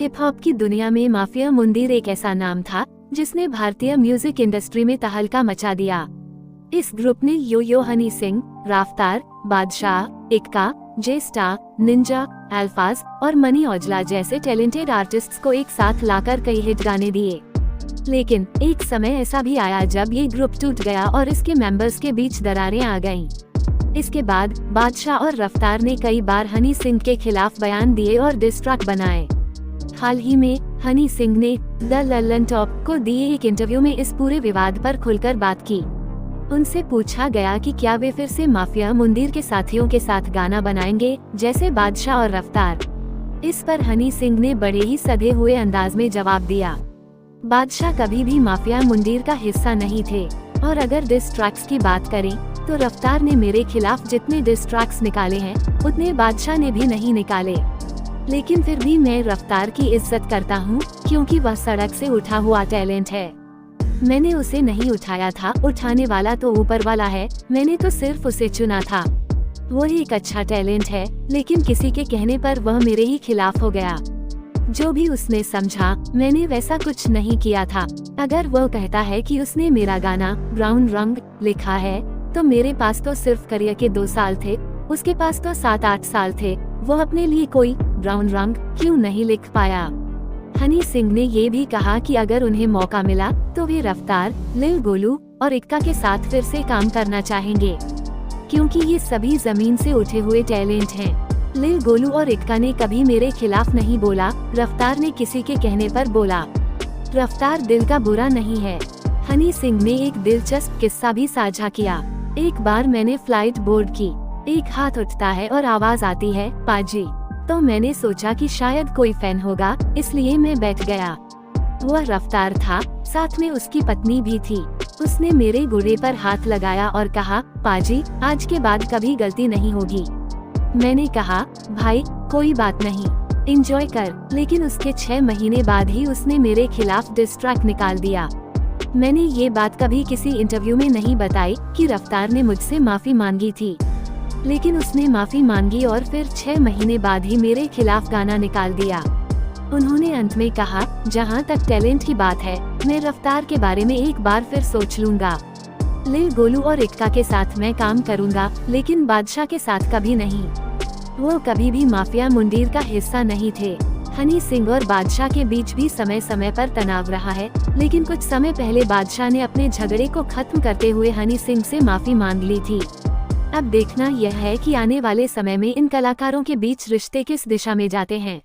Hip hop की दुनिया में माफिया मुंदीर एक ऐसा नाम था जिसने भारतीय म्यूजिक इंडस्ट्री में तहलका मचा दिया। इस ग्रुप ने यो यो हनी सिंह, रफ्तार, बादशाह, इक्का, जे स्टार, निंजा, अल्फाज और मनी औजला जैसे टैलेंटेड आर्टिस्ट्स को एक साथ लाकर कई हिट गाने दिए। लेकिन एक समय ऐसा भी आया जब ये ग्रुप टूट गया और इसके मेंबर्स के बीच दरारें आ गईं। इसके बाद बादशाह और रफ्तार ने कई बार हनी सिंह के खिलाफ बयान दिए और डिस ट्रैक बनाए। हाल ही में हनी सिंह ने द लल्लन टॉप को दिए एक इंटरव्यू में इस पूरे विवाद पर खुलकर बात की। उनसे पूछा गया कि क्या वे फिर से माफिया मुंदीर के साथियों के साथ गाना बनाएंगे जैसे बादशाह और रफ्तार। इस पर हनी सिंह ने बड़े ही सधे हुए अंदाज में जवाब दिया। बादशाह कभी भी माफिया मुंदीर का हिस्सा नहीं थे और अगर डिस ट्रैक्स की बात करें तो रफ्तार ने मेरे खिलाफ जितने डिस ट्रैक्स निकाले हैं उतने बादशाह ने भी नहीं निकाले। लेकिन फिर भी मैं रफ्तार की इज्जत करता हूँ क्योंकि वह सड़क से उठा हुआ टैलेंट है। मैंने उसे नहीं उठाया था, उठाने वाला तो ऊपर वाला है, मैंने तो सिर्फ उसे चुना था। वो एक अच्छा टैलेंट है, लेकिन किसी के कहने पर वह मेरे ही खिलाफ हो गया। जो भी उसने समझा, मैंने वैसा कुछ नहीं किया था। अगर वो कहता है कि उसने मेरा गाना ब्राउन रंग लिखा है, तो मेरे पास तो सिर्फ करियर के 2 साल थे, उसके पास तो 7-8 साल थे। वो अपने लिए कोई ब्राउन रंग क्यों नहीं लिख पाया? हनी सिंह ने ये भी कहा कि अगर उन्हें मौका मिला तो वे रफ्तार, लिल गोलू और इक्का के साथ फिर से काम करना चाहेंगे, क्योंकि ये सभी जमीन से उठे हुए टैलेंट हैं। लिल गोलू और इक्का ने कभी मेरे खिलाफ नहीं बोला, रफ्तार ने किसी के कहने पर बोला। रफ्तार दिल का बुरा नहीं है। हनी सिंह ने एक दिलचस्प किस्सा भी साझा किया। एक बार मैंने फ्लाइट बोर्ड की, एक हाथ उठता है और आवाज आती है पाजी। तो मैंने सोचा कि शायद कोई फैन होगा, इसलिए मैं बैठ गया। वह रफ्तार था, साथ में उसकी पत्नी भी थी। उसने मेरे घुड़े पर हाथ लगाया और कहा, पाजी आज के बाद कभी गलती नहीं होगी। मैंने कहा, भाई कोई बात नहीं, एंजॉय कर। लेकिन उसके 6 महीने बाद ही उसने मेरे खिलाफ डिस ट्रैक निकाल दिया। मैंने ये बात कभी किसी इंटरव्यू में नहीं बताई कि रफ्तार ने मुझसे माफी मांगी थी, लेकिन उसने माफी मांगी और फिर 6 महीने बाद ही मेरे खिलाफ गाना निकाल दिया। उन्होंने अंत में कहा, जहां तक टैलेंट की बात है, मैं रफ्तार के बारे में एक बार फिर सोच लूंगा। लिल गोलू और इक्का के साथ मैं काम करूंगा, लेकिन बादशाह के साथ कभी नहीं। वो कभी भी माफिया मुंदीर का हिस्सा नहीं थे। हनी सिंह और बादशाह के बीच भी समय समय पर तनाव रहा है, लेकिन कुछ समय पहले बादशाह ने अपने झगड़े को खत्म करते हुए हनी सिंह से माफी मांग ली थी। अब देखना यह है कि आने वाले समय में इन कलाकारों के बीच रिश्ते किस दिशा में जाते हैं।